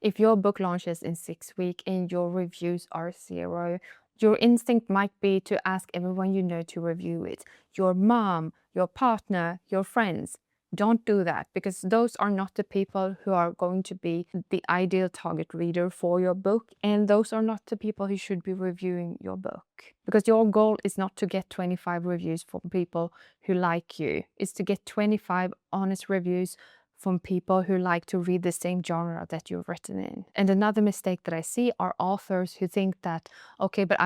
If your book launches in 6 weeks and your reviews are 0, your instinct might be to ask everyone you know to review it. Your mom, your partner, your friends. Don't do that, because those are not the people who are going to be the ideal target reader for your book, and those are not the people who should be reviewing your book. Because your goal is not to get 25 reviews from people who like you. It's to get 25 honest reviews from people who like to read the same genre that you've written in. And another mistake that I see are authors who think that, okay, but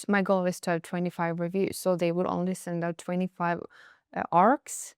my goal is to have 25 reviews, so they will only send out 25 ARCs.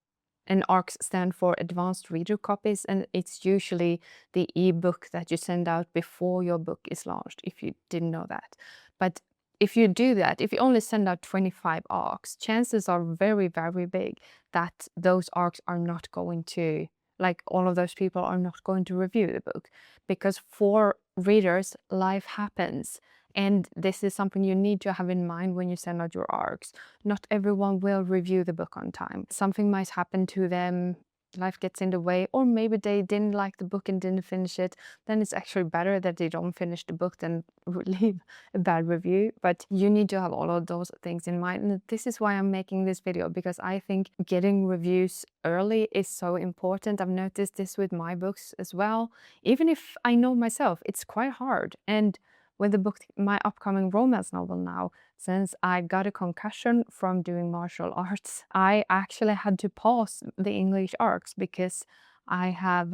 And ARCs stand for Advanced Reader Copies, and it's usually the ebook that you send out before your book is launched, if you didn't know that. But if you do that, if you only send out 25 ARCs, chances are very, very big that those ARCs are not going to, like, all of those people are not going to review the book. Because for readers, life happens. And this is something you need to have in mind when you send out your ARCs. Not everyone will review the book on time. Something might happen to them, life gets in the way, or maybe they didn't like the book and didn't finish it. Then it's actually better that they don't finish the book than leave a bad review. But you need to have all of those things in mind. And this is why I'm making this video, because I think getting reviews early is so important. I've noticed this with my books as well. Even if I know myself, it's quite hard. And with the book, my upcoming romance novel now, since I got a concussion from doing martial arts, I actually had to pause the English arcs because I've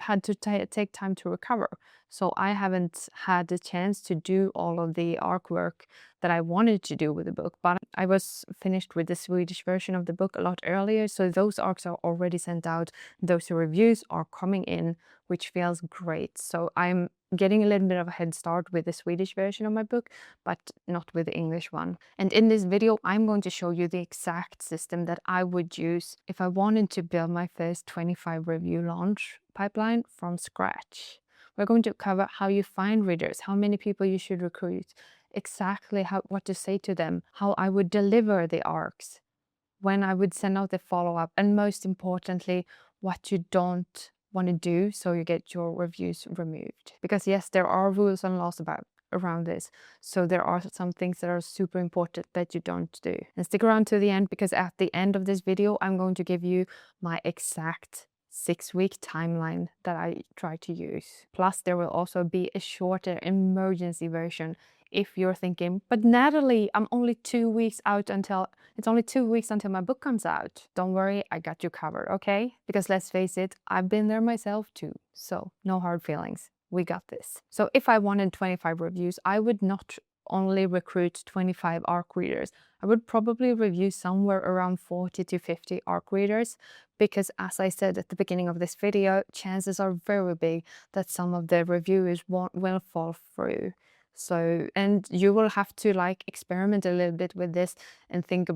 had to take time to recover. So I haven't had the chance to do all of the arc work that I wanted to do with the book, but I was finished with the Swedish version of the book a lot earlier. So those arcs are already sent out. Those reviews are coming in, which feels great. So I'm getting a little bit of a head start with the Swedish version of my book, but not with the English one. And in this video, I'm going to show you the exact system that I would use if I wanted to build my first 25 review launch pipeline from scratch. We're going to cover how you find readers, how many people you should recruit, exactly what to say to them, how I would deliver the arcs, when I would send out the follow-up, and most importantly, what you don't want to do so you get your reviews removed. Because yes, there are rules and laws around this, so there are some things that are super important that you don't do. And stick around to the end, because at the end of this video I'm going to give you my exact 6-week timeline that I try to use. Plus there will also be a shorter emergency version if you're thinking, but Natalie, it's only 2 weeks until my book comes out. Don't worry, I got you covered, okay? Because let's face it, I've been there myself too. So no hard feelings. We got this. So if I wanted 25 reviews, I would not only recruit 25 ARC readers. I would probably review somewhere around 40 to 50 ARC readers, because as I said at the beginning of this video, chances are very big that some of the reviewers will fall through. So, and you will have to experiment a little bit with this and think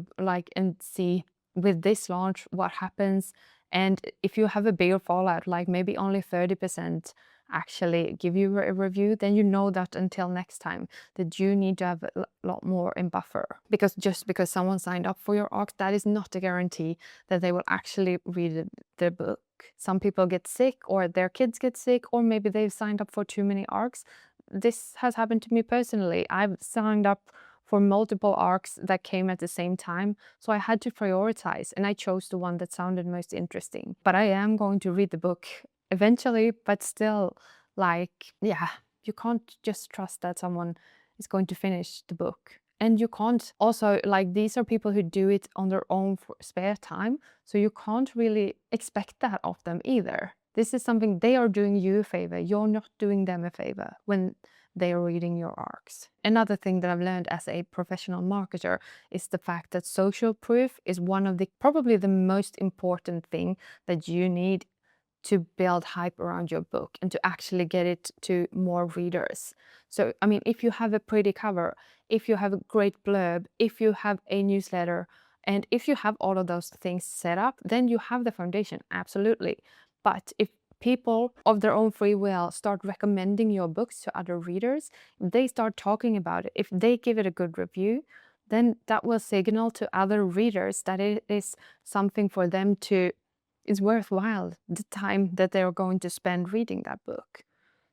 and see with this launch what happens. And if you have a bigger fallout, like maybe only 30% actually give you a review, then you know that until next time that you need to have a lot more in buffer. Because just because someone signed up for your arc, that is not a guarantee that they will actually read the book. Some people get sick, or their kids get sick, or maybe they've signed up for too many arcs. This has happened to me personally. I've signed up for multiple arcs that came at the same time, so I had to prioritize, and I chose the one that sounded most interesting. But I am going to read the book eventually, but still, yeah, you can't just trust that someone is going to finish the book. And you can't also, these are people who do it on their own spare time, so you can't really expect that of them either. This is something they are doing you a favor. You're not doing them a favor when they are reading your arcs. Another thing that I've learned as a professional marketer is the fact that social proof is one of probably the most important thing that you need to build hype around your book and to actually get it to more readers. So, I mean, if you have a pretty cover, if you have a great blurb, if you have a newsletter, and if you have all of those things set up, then you have the foundation, absolutely. But if people of their own free will start recommending your books to other readers, if they start talking about it, if they give it a good review, then that will signal to other readers that it is something for them to, it's worthwhile, the time that they're going to spend reading that book.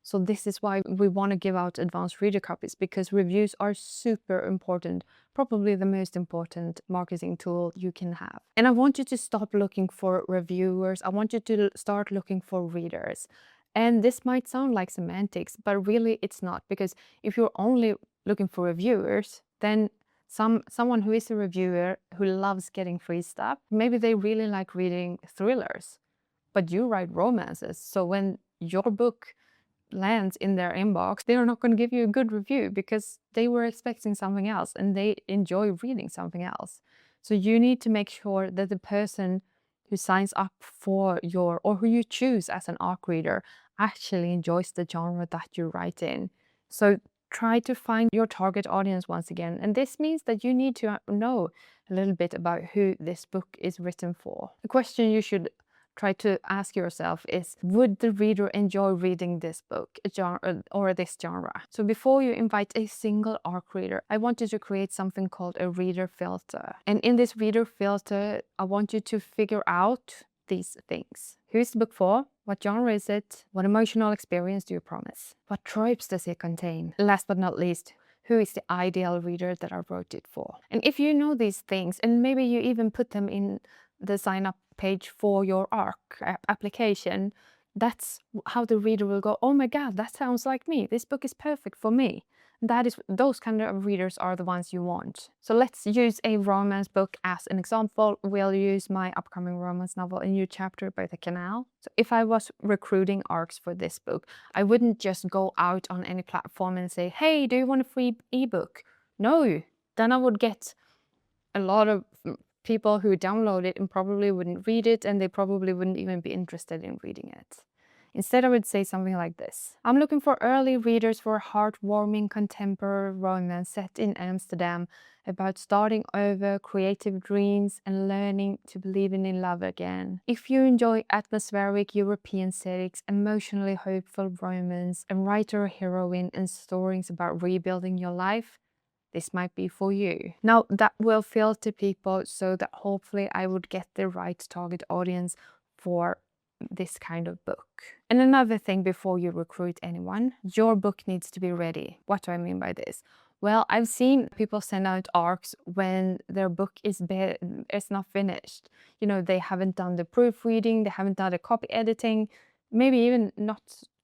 So this is why we want to give out advanced reader copies, because reviews are super important, probably the most important marketing tool you can have. And I want you to stop looking for reviewers. I want you to start looking for readers. And this might sound like semantics, but really it's not, because if you're only looking for reviewers, then someone who is a reviewer who loves getting free stuff, maybe they really like reading thrillers, but you write romances. So when your book lands in their inbox, they are not going to give you a good review because they were expecting something else and they enjoy reading something else. So you need to make sure that the person who signs up for your, or who you choose as an ARC reader, actually enjoys the genre that you write in. So try to find your target audience once again. And this means that you need to know a little bit about who this book is written for. The question you should try to ask yourself is, would the reader enjoy reading this book or this genre? So before you invite a single ARC reader, I want you to create something called a reader filter. And in this reader filter, I want you to figure out these things. Who is the book for? What genre is it? What emotional experience do you promise? What tropes does it contain? Last but not least, who is the ideal reader that I wrote it for? And if you know these things, and maybe you even put them in the sign up page for your ARC application, that's how the reader will go, oh my God, that sounds like me. This book is perfect for me. Those kind of readers are the ones you want. So let's use a romance book as an example. We'll use my upcoming romance novel, A New Chapter by the Canal. So if I was recruiting ARCs for this book, I wouldn't just go out on any platform and say, hey, do you want a free ebook? No, then I would get a lot of people who download it and probably wouldn't read it, and they probably wouldn't even be interested in reading it. Instead, I would say something like this. I'm looking for early readers for a heartwarming contemporary romance set in Amsterdam about starting over, creative dreams, and learning to believe in love again. If you enjoy atmospheric European settings, emotionally hopeful romance, and writer-heroine and stories about rebuilding your life, this might be for you. Now that will filter people so that hopefully I would get the right target audience for this kind of book. And another thing before you recruit anyone, your book needs to be ready. What do I mean by this? Well, I've seen people send out ARCs when their book is not finished. You know, they haven't done the proofreading, they haven't done the copy editing, maybe even not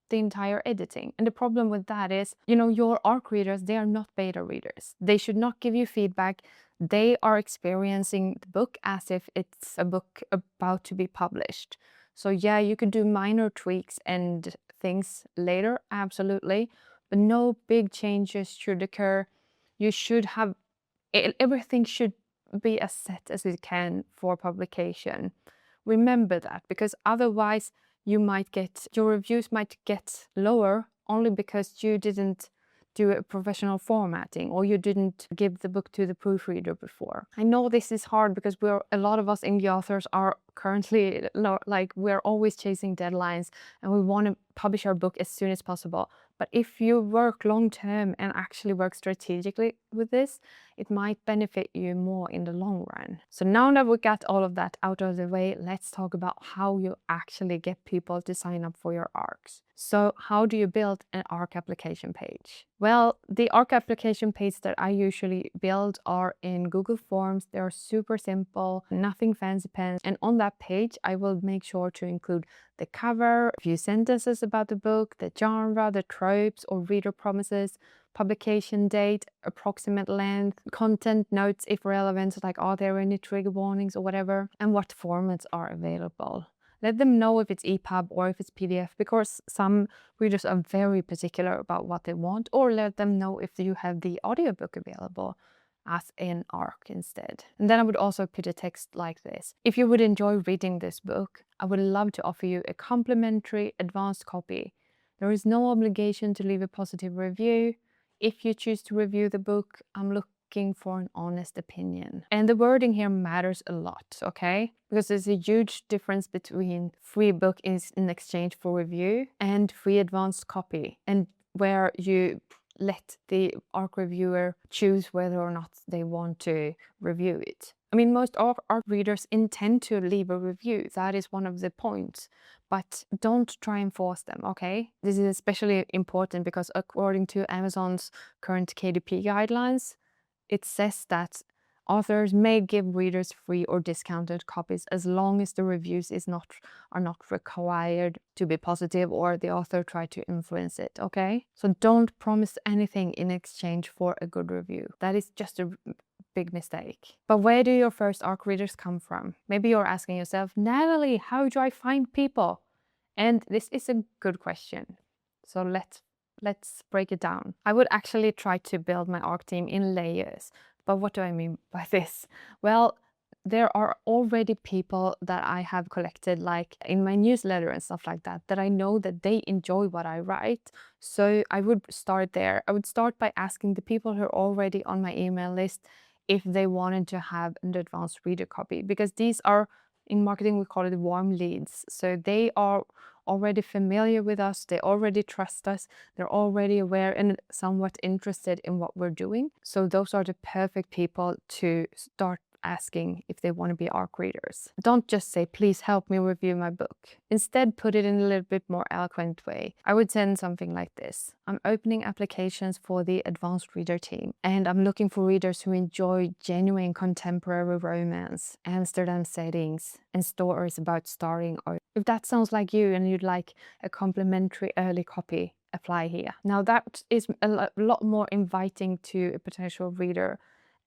the entire editing. And the problem with that is, you know, your ARC readers, they are not beta readers. They should not give you feedback. They are experiencing the book as if it's a book about to be published. So yeah, you could do minor tweaks and things later, absolutely, but no big changes should occur. You should have, everything should be as set as it can for publication. Remember that, because otherwise your reviews might get lower only because you didn't do a professional formatting, or you didn't give the book to the proofreader before. I know this is hard because a lot of us indie authors are currently like, we're always chasing deadlines and we want to publish our book as soon as possible. But if you work long term and actually work strategically with this, it might benefit you more in the long run. So now that we got all of that out of the way, let's talk about how you actually get people to sign up for your ARCs. So how do you build an ARC application page? Well, the ARC application page that I usually build are in Google Forms. They're super simple, nothing fancy pants. And on that page, I will make sure to include the cover, a few sentences about the book, the genre, the tropes or reader promises, publication date, approximate length, content notes if relevant, like are there any trigger warnings or whatever, and what formats are available. Let them know if it's EPUB or if it's PDF, because some readers are very particular about what they want, or let them know if you have the audiobook available as an ARC instead. And then I would also put a text like this. If you would enjoy reading this book, I would love to offer you a complimentary advanced copy. There is no obligation to leave a positive review. If you choose to review the book, I'm looking for an honest opinion. And the wording here matters a lot, okay? Because there's a huge difference between free book in exchange for review and free advanced copy, and where you let the ARC reviewer choose whether or not they want to review it. I mean, most art readers intend to leave a review. That is one of the points. But don't try and force them, okay? This is especially important because according to Amazon's current KDP guidelines, it says that authors may give readers free or discounted copies as long as the reviews are not required to be positive or the author try to influence it, okay? So don't promise anything in exchange for a good review. That is just a big mistake. But where do your first ARC readers come from? Maybe you're asking yourself, Natalie, how do I find people? And this is a good question. So let's break it down. I would actually try to build my ARC team in layers. But what do I mean by this? Well, there are already people that I have collected, like in my newsletter and stuff like that, that I know that they enjoy what I write. So I would start there. I would start by asking the people who are already on my email list if they wanted to have an advanced reader copy, because these are, in marketing we call it warm leads. So they are already familiar with us, they already trust us, they're already aware and somewhat interested in what we're doing. So those are the perfect people to start asking if they want to be ARC readers. Don't just say, please help me review my book. Instead, put it in a little bit more eloquent way. I would send something like this. I'm opening applications for the advanced reader team, and I'm looking for readers who enjoy genuine contemporary romance, Amsterdam settings, and stories about starring. Or if that sounds like you and you'd like a complimentary early copy, apply here. Now that is a lot more inviting to a potential reader.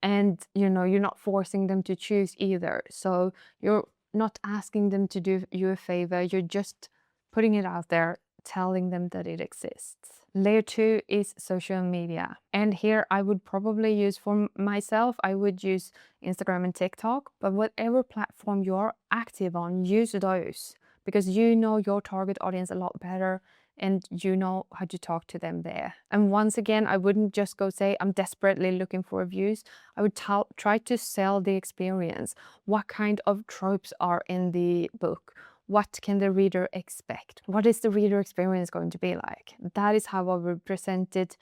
And you're not forcing them to choose either. So you're not asking them to do you a favor. You're just putting it out there, telling them that it exists. Layer 2 is social media. And here I would probably use, for myself, I would use Instagram and TikTok, but whatever platform you're active on, use those, because you know your target audience a lot better and you know how to talk to them there. And once again, I wouldn't just go say, I'm desperately looking for reviews. I would try to sell the experience. What kind of tropes are in the book? What can the reader expect? What is the reader experience going to be like? That is how I would present it.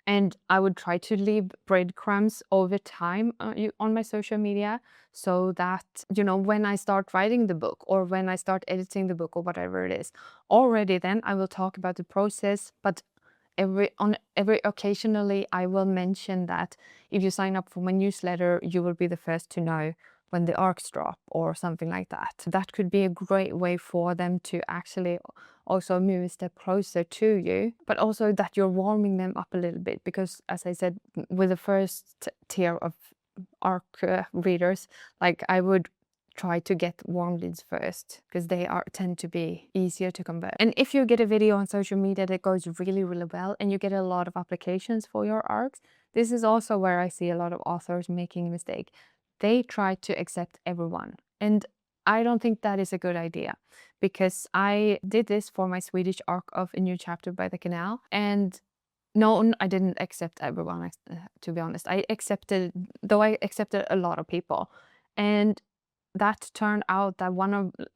And I would try to leave breadcrumbs over time on my social media, so that, when I start writing the book or when I start editing the book or whatever it is, already then I will talk about the process, but every occasionally I will mention that if you sign up for my newsletter, you will be the first to know when the arcs drop or something like that. That could be a great way for them to actually also move a step closer to you, but also that you're warming them up a little bit, because as I said, with the first tier of ARC readers, like I would try to get warm leads first, because they tend to be easier to convert. And if you get a video on social media that goes really, really well and you get a lot of applications for your ARCs, this is also where I see a lot of authors making a mistake. They try to accept everyone. And I don't think that is a good idea, because I did this for my Swedish ARC of A New Chapter by the Canal. And no, I didn't accept everyone, to be honest. I accepted a lot of people. And that turned out that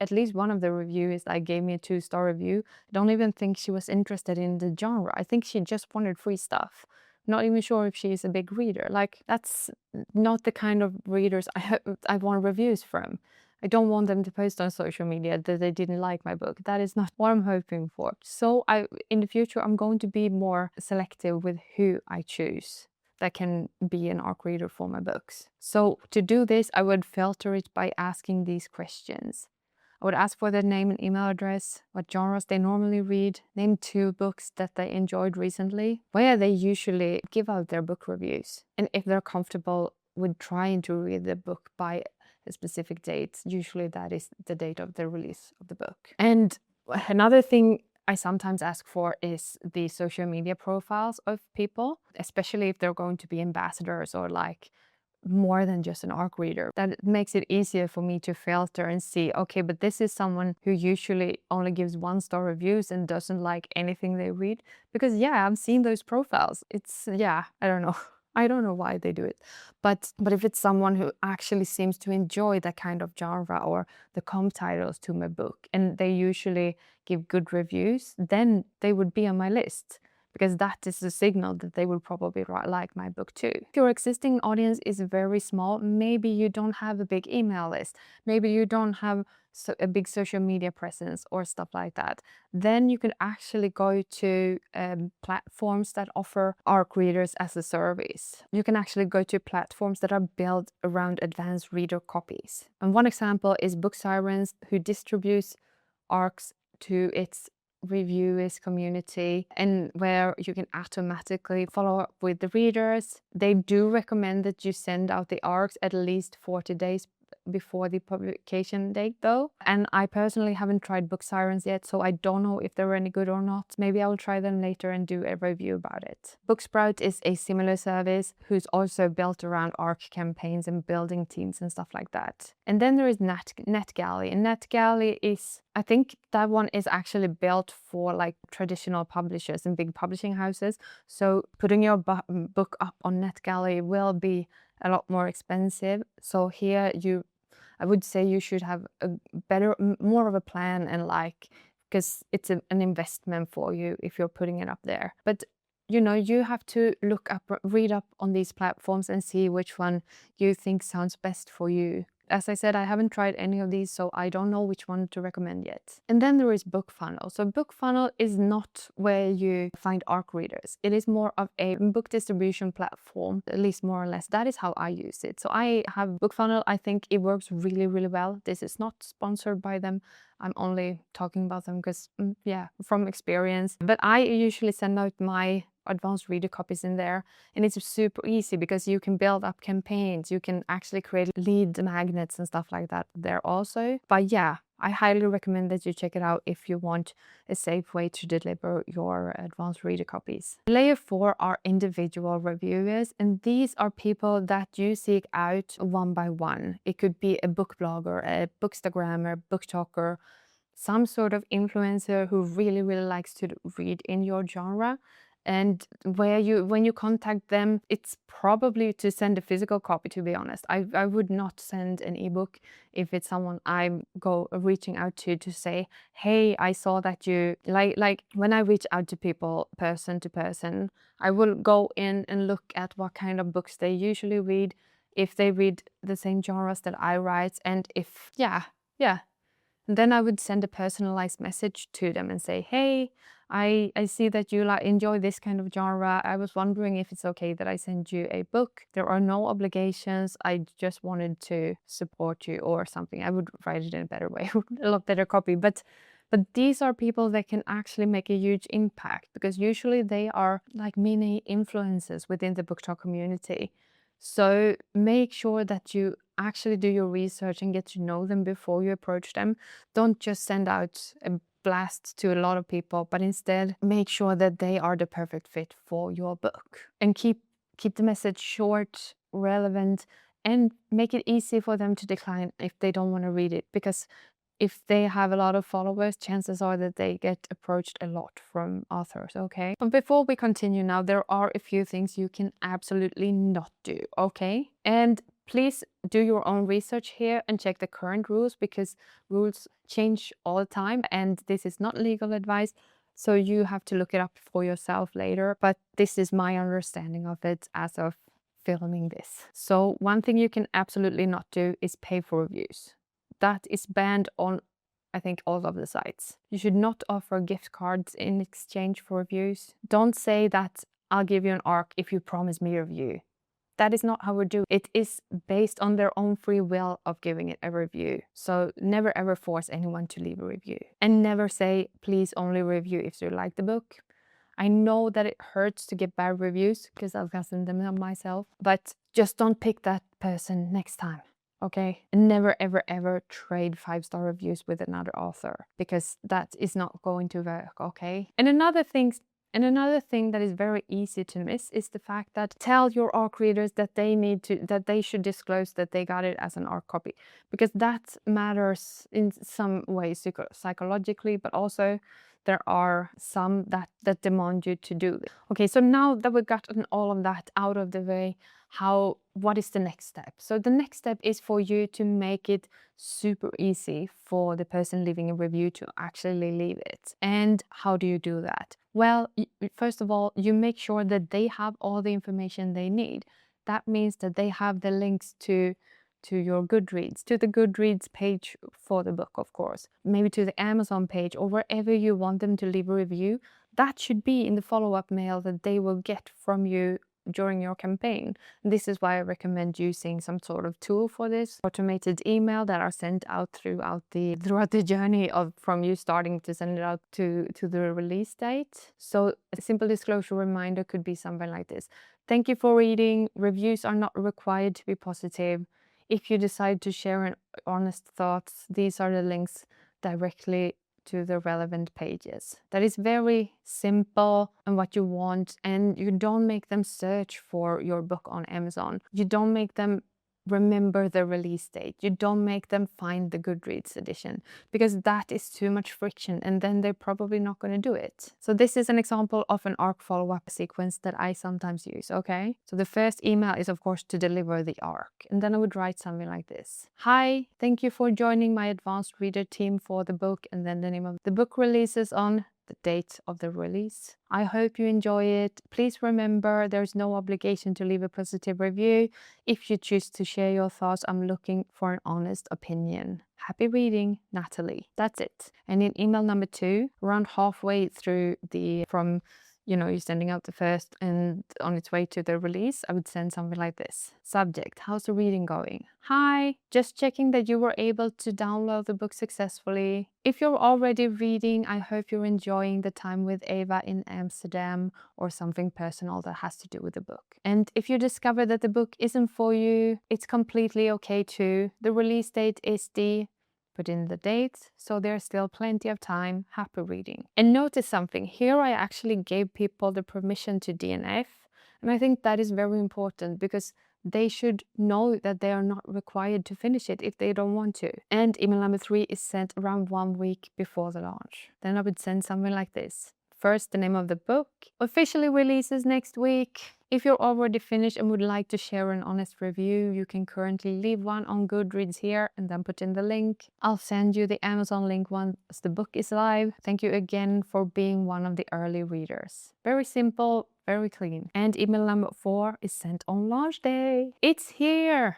at least one of the reviewers that gave me a 2-star review, I don't even think she was interested in the genre. I think she just wanted free stuff. Not even sure if she is a big reader. Like, that's not the kind of readers I want reviews from. I don't want them to post on social media that they didn't like my book. That is not what I'm hoping for. So in the future, I'm going to be more selective with who I choose that can be an ARC reader for my books. So to do this, I would filter it by asking these questions. I would ask for their name and email address, what genres they normally read, name 2 books that they enjoyed recently, where they usually give out their book reviews, and if they're comfortable with trying to read the book by a specific date. Usually that is the date of the release of the book. And another thing I sometimes ask for is the social media profiles of people, especially if they're going to be ambassadors or like more than just an ARC reader. That makes it easier for me to filter and see, okay, but this is someone who usually only gives 1-star reviews and doesn't like anything they read. Because yeah, I've seen those profiles. I don't know. I don't know why they do it. But if it's someone who actually seems to enjoy that kind of genre or the comp titles to my book, and they usually give good reviews, then they would be on my list. because that is a signal that they will probably like my book too. If your existing audience is very small, maybe you don't have a big email list, maybe you don't have a big social media presence or stuff like that, then you can actually go to platforms that offer ARC readers as a service. You can actually go to platforms that are built around advanced reader copies. And one example is Book Sirens, who distributes ARCs to its reviewers community, and where you can automatically follow up with the readers. They do recommend that you send out the ARCs at least 40 days before the publication date though. And I personally haven't tried Book Sirens yet, so I don't know if they're any good or not. Maybe I'll try them later and do a review about it. Booksprout is a similar service who's also built around ARC campaigns and building teams and stuff like that. And then there is NetGalley, and NetGalley is, I think that one is actually built for like traditional publishers and big publishing houses. So putting your book up on NetGalley will be a lot more expensive. So here I would say you should have a better, more of a plan, and like, because it's an investment for you if you're putting it up there. But you know, you have to read up on these platforms and see which one you think sounds best for you. As I said, I haven't tried any of these, so I don't know which one to recommend yet. And then there is BookFunnel. So BookFunnel is not where you find ARC readers. It is more of a book distribution platform, at least more or less. That is how I use it. So I have BookFunnel. I think it works really, really well. This is not sponsored by them. I'm only talking about them because, yeah, from experience. But I usually send out my advanced reader copies in there, and it's super easy because you can build up campaigns, you can actually create lead magnets and stuff like that there also. But yeah, I highly recommend that you check it out if you want a safe way to deliver your advanced reader copies. Layer 4 are individual reviewers, and these are people that you seek out one by one. It could be a book blogger, a bookstagrammer, book talker, some sort of influencer who really, really likes to read in your genre. And when you contact them, it's probably to send a physical copy, to be honest. I would not send an ebook if it's someone I'm reaching out to say, hey, I saw that you like when I reach out to people person to person, I will go in and look at what kind of books they usually read, if they read the same genres that I write, and if yeah. And then I would send a personalized message to them and say, hey, I see that you enjoy this kind of genre. I was wondering if it's okay that I send you a book. There are no obligations. I just wanted to support you or something. I would write it in a better way, a lot better copy. But these are people that can actually make a huge impact, because usually they are like mini influencers within the book talk community. So make sure that you actually do your research and get to know them before you approach them. Don't just send out a blast to a lot of people, but instead make sure that they are the perfect fit for your book. And keep the message short, relevant, and make it easy for them to decline if they don't want to read it, because if they have a lot of followers, chances are that they get approached a lot from authors, okay? But before we continue now, there are a few things you can absolutely not do, okay? And please do your own research here and check the current rules, because rules change all the time, and this is not legal advice, so you have to look it up for yourself later. But this is my understanding of it as of filming this. So one thing you can absolutely not do is pay for reviews. That is banned on, I think, all of the sites. You should not offer gift cards in exchange for reviews. Don't say that I'll give you an ARC if you promise me a review. That is not how we do. It is based on their own free will of giving it a review. So never ever force anyone to leave a review. And never say, please only review if you like the book. I know that it hurts to get bad reviews because I've gotten them myself, but just don't pick that person next time. Okay, and never ever ever trade 5-star reviews with another author, because that is not going to work. Okay, and another thing that is very easy to miss is the fact that tell your ARC readers that they should disclose that they got it as an ARC copy, because that matters in some ways psychologically, but also there are some that demand you to do this. Okay, so now that we've gotten all of that out of the way, what is the next step? So the next step is for you to make it super easy for the person leaving a review to actually leave it. And how do you do that? Well, first of all, you make sure that they have all the information they need. That means that they have the links to your Goodreads, to the Goodreads page for the book, of course, maybe to the Amazon page or wherever you want them to leave a review. That should be in the follow-up mail that they will get from you during your campaign. This is why I recommend using some sort of tool for this, automated email that are sent out throughout the journey of from you starting to send it out to the release date. So a simple disclosure reminder could be something like this. Thank you for reading. Reviews are not required to be positive. If you decide to share an honest thoughts, these are the links directly to the relevant pages. That is very simple and what you want, and you don't make them search for your book on Amazon. You don't make them remember the release date. You don't make them find the Goodreads edition, because that is too much friction and then they're probably not going to do it. So this is an example of an arc follow-up sequence that I sometimes use, okay? So the first email is of course to deliver the arc, and then I would write something like this. Hi, thank you for joining my advanced reader team for the book, and then the name of the book releases on the date of the release. I hope you enjoy it. Please remember there's no obligation to leave a positive review. If you choose to share your thoughts, I'm looking for an honest opinion. Happy reading, Natalie. That's it. And in email number 2, around halfway through from you're sending out the first and on its way to the release, I would send something like this. Subject, how's the reading going? Hi, just checking that you were able to download the book successfully. If you're already reading, I hope you're enjoying the time with Ava in Amsterdam, or something personal that has to do with the book. And if you discover that the book isn't for you, it's completely okay too. The release date is put in the dates, so there's still plenty of time. Happy reading. And notice something, here I actually gave people the permission to DNF, and I think that is very important because they should know that they are not required to finish it if they don't want to. And email number 3 is sent around 1 week before the launch. Then I would send something like this. First, the name of the book. Officially releases next week. If you're already finished and would like to share an honest review, you can currently leave one on Goodreads here and then put in the link. I'll send you the Amazon link once the book is live. Thank you again for being one of the early readers. Very simple, very clean. And email number 4 is sent on launch day. It's here.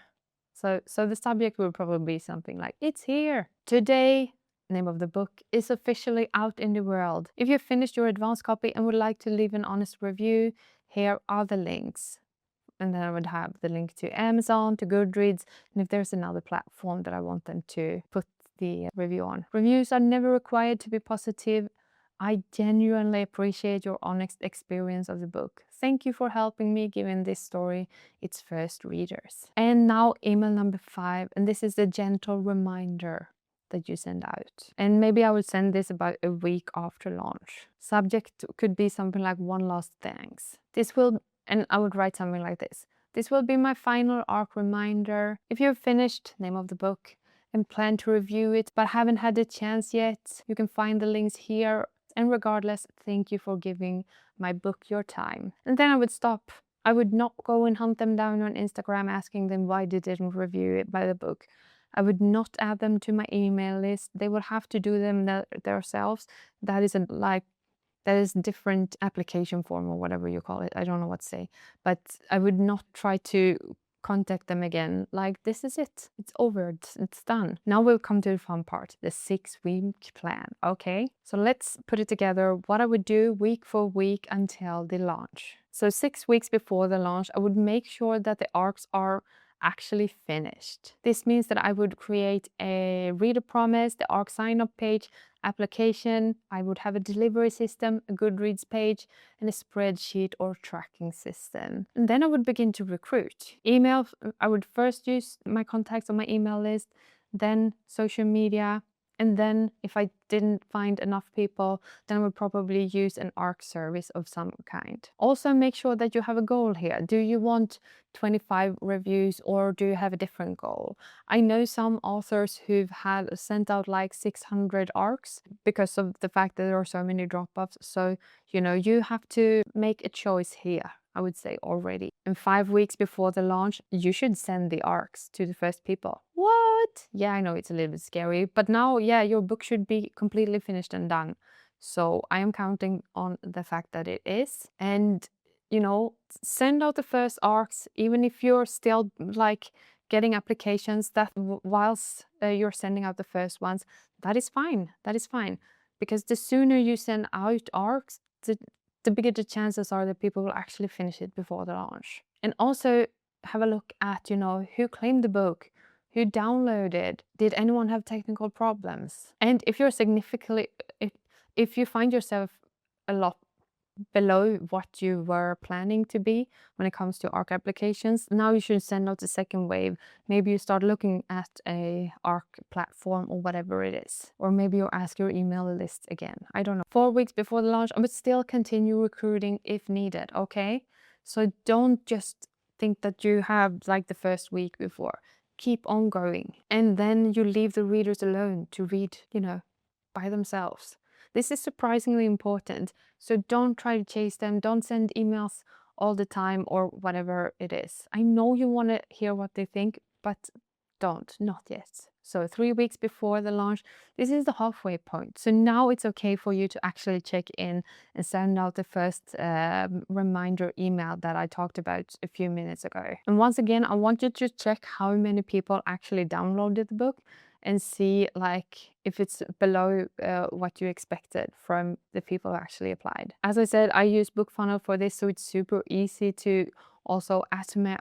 So the subject will probably be something like, it's here. Today, name of the book, is officially out in the world. If you've finished your advanced copy and would like to leave an honest review, here are the links. And then I would have the link to Amazon, to Goodreads, and if there's another platform that I want them to put the review on. Reviews are never required to be positive. I genuinely appreciate your honest experience of the book. Thank you for helping me giving this story its first readers. And now email number 5, and this is the gentle reminder that you send out. And maybe I will send this about a week after launch. Subject could be something like one last thanks. And I would write something like this. This will be my final arc reminder. If you've finished, name of the book, and plan to review it, but haven't had the chance yet, you can find the links here. And regardless, thank you for giving my book your time. And then I would stop. I would not go and hunt them down on Instagram asking them why they didn't review it by the book. I would not add them to my email list. They would have to do them themselves. That is a different application form or whatever you call it. I don't know what to say. But I would not try to contact them again. Like, this is it. It's over. It's done. Now we'll come to the fun part, the 6-week plan. Okay, so let's put it together. What I would do week for week until the launch. So 6 weeks before the launch, I would make sure that the arcs are actually finished. This means that I would create a reader promise, the ARC sign-up page, application. I would have a delivery system, a Goodreads page, and a spreadsheet or tracking system. And then I would begin to recruit. Email, I would first use my contacts on my email list, then social media, and then if I didn't find enough people, then I would probably use an ARC service of some kind. Also make sure that you have a goal here. Do you want 25 reviews or do you have a different goal? I know some authors who've had sent out like 600 ARCs because of the fact that there are so many drop-offs. So, you have to make a choice here. I would say already. And 5 weeks before the launch, you should send the ARCs to the first people. What? Yeah, I know it's a little bit scary, but now, yeah, your book should be completely finished and done. So I am counting on the fact that it is. And, you know, send out the first ARCs, even if you're still like getting applications that whilst you're sending out the first ones, that is fine. That is fine. Because the sooner you send out ARCs, the bigger the chances are that people will actually finish it before the launch. And also have a look at, you know, who claimed the book, who downloaded, did anyone have technical problems? And if you're significantly, if you find yourself a lot below what you were planning to be when it comes to ARC applications, now you should send out the second wave. Maybe you start looking at a ARC platform or whatever it is. Or maybe you ask your email list again. I don't know. 4 weeks before the launch, I would still continue recruiting if needed, okay? So don't just think that you have like the first week before. Keep on going. And then you leave the readers alone to read, you know, by themselves. This is surprisingly important. So don't try to chase them. Don't send emails all the time or whatever it is. I know you want to hear what they think, but not yet. So 3 weeks before the launch, this is the halfway point. So now it's okay for you to actually check in and send out the first reminder email that I talked about a few minutes ago. And once again, I want you to check how many people actually downloaded the book and see like if it's below what you expected from the people who actually applied. As I said, I use BookFunnel for this, so it's super easy to also automate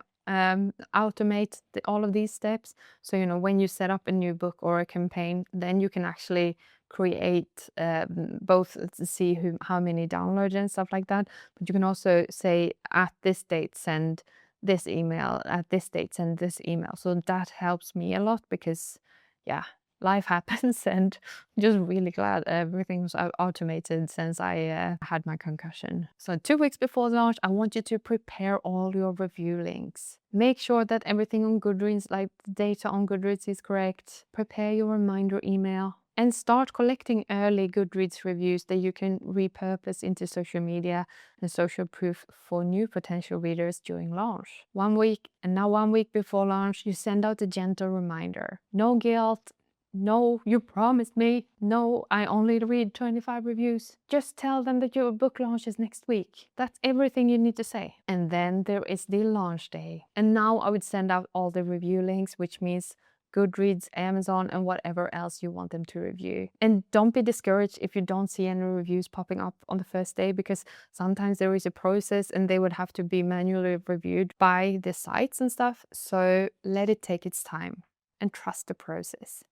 all of these steps. So, you know, when you set up a new book or a campaign, then you can actually create both to see how many downloads and stuff like that. But you can also say at this date, send this email, at this date, send this email. So that helps me a lot because, yeah, life happens, and I'm just really glad everything was automated since I had my concussion. So 2 weeks before the launch, I want you to prepare all your review links. Make sure that everything on Goodreads, like the data on Goodreads, is correct. Prepare your reminder email. And start collecting early Goodreads reviews that you can repurpose into social media and social proof for new potential readers during launch. 1 week, and now 1 week before launch, you send out a gentle reminder. No guilt. No, you promised me. No, I only read 25 reviews. Just tell them that your book launches next week. That's everything you need to say. And then there is the launch day. And now I would send out all the review links, which means Goodreads, Amazon, and whatever else you want them to review. And don't be discouraged if you don't see any reviews popping up on the first day, because sometimes there is a process and they would have to be manually reviewed by the sites and stuff. So let it take its time and trust the process.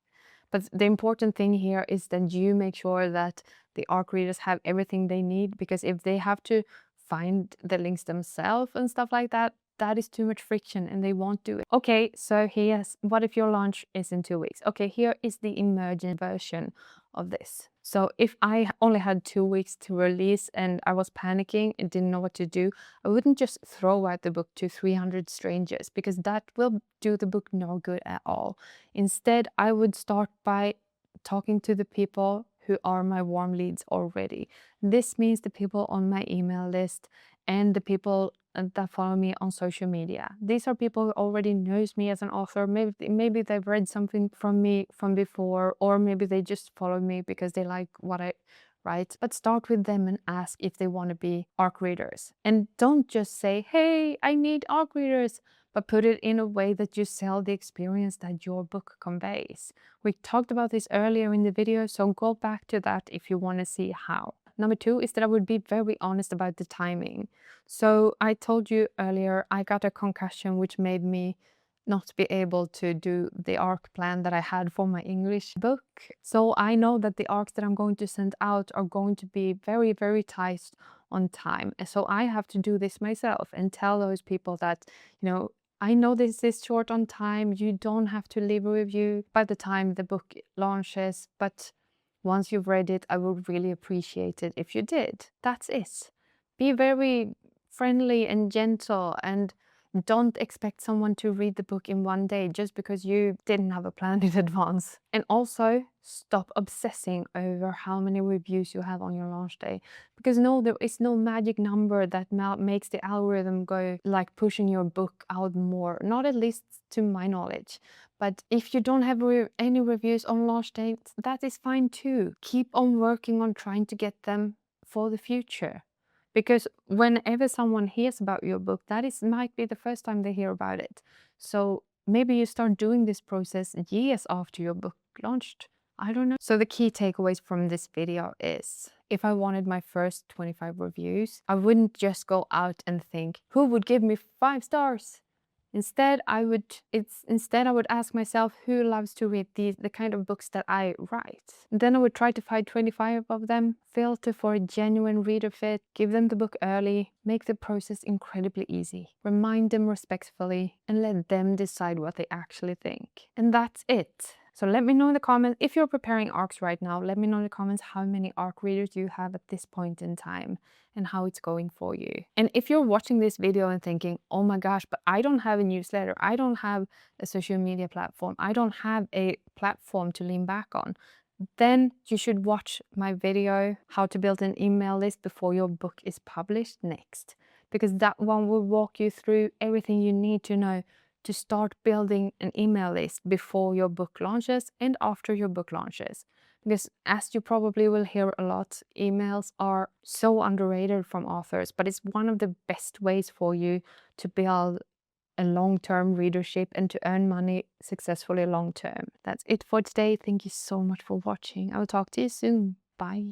But the important thing here is that you make sure that the ARC readers have everything they need, because if they have to find the links themselves and stuff like that, that is too much friction and they won't do it. Okay, so here's what if your launch is in 2 weeks? Okay, here is the emergent version of this. So if I only had 2 weeks to release and I was panicking and didn't know what to do, I wouldn't just throw out the book to 300 strangers, because that will do the book no good at all. Instead, I would start by talking to the people who are my warm leads already. This means the people on my email list and the people that follow me on social media. These are people who already knows me as an author. Maybe they've read something from me from before, or maybe they just follow me because they like what I write. But start with them and ask if they want to be ARC readers. And don't just say, hey, I need ARC readers, but put it in a way that you sell the experience that your book conveys. We talked about this earlier in the video, so go back to that if you want to see how. Number 2 is that I would be very honest about the timing. So I told you earlier, I got a concussion which made me not be able to do the ARC plan that I had for my English book. So I know that the ARCs that I'm going to send out are going to be very, very tight on time. And so I have to do this myself and tell those people that, you know, I know this is short on time. You don't have to leave a review by the time the book launches, but once you've read it, I would really appreciate it if you did. That's it. Be very friendly and gentle, and Don't expect someone to read the book in one day just because you didn't have a plan in advance. And also, stop obsessing over how many reviews you have on your launch day. Because no, there is no magic number that makes the algorithm go like pushing your book out more. Not at least to my knowledge. But if you don't have any reviews on launch day, that is fine too. Keep on working on trying to get them for the future. Because whenever someone hears about your book, might be the first time they hear about it. So maybe you start doing this process years after your book launched. I don't know. So the key takeaways from this video is, if I wanted my first 25 reviews, I wouldn't just go out and think, who would give me 5 stars? Instead, I would ask myself, who loves to read the kind of books that I write? Then I would try to find 25 of them, filter for a genuine reader fit, give them the book early, make the process incredibly easy, remind them respectfully, and let them decide what they actually think. And that's it. So let me know in the comments, if you're preparing ARCs right now, let me know in the comments how many ARC readers you have at this point in time and how it's going for you. And if you're watching this video and thinking, oh my gosh, but I don't have a newsletter, I don't have a social media platform, I don't have a platform to lean back on, then you should watch my video, how to build an email list before your book is published next. Because that one will walk you through everything you need to know to start building an email list before your book launches and after your book launches. Because as you probably will hear a lot, emails are so underrated from authors, but it's one of the best ways for you to build a long-term readership and to earn money successfully long-term. That's it for today. Thank you so much for watching. I will talk to you soon. Bye.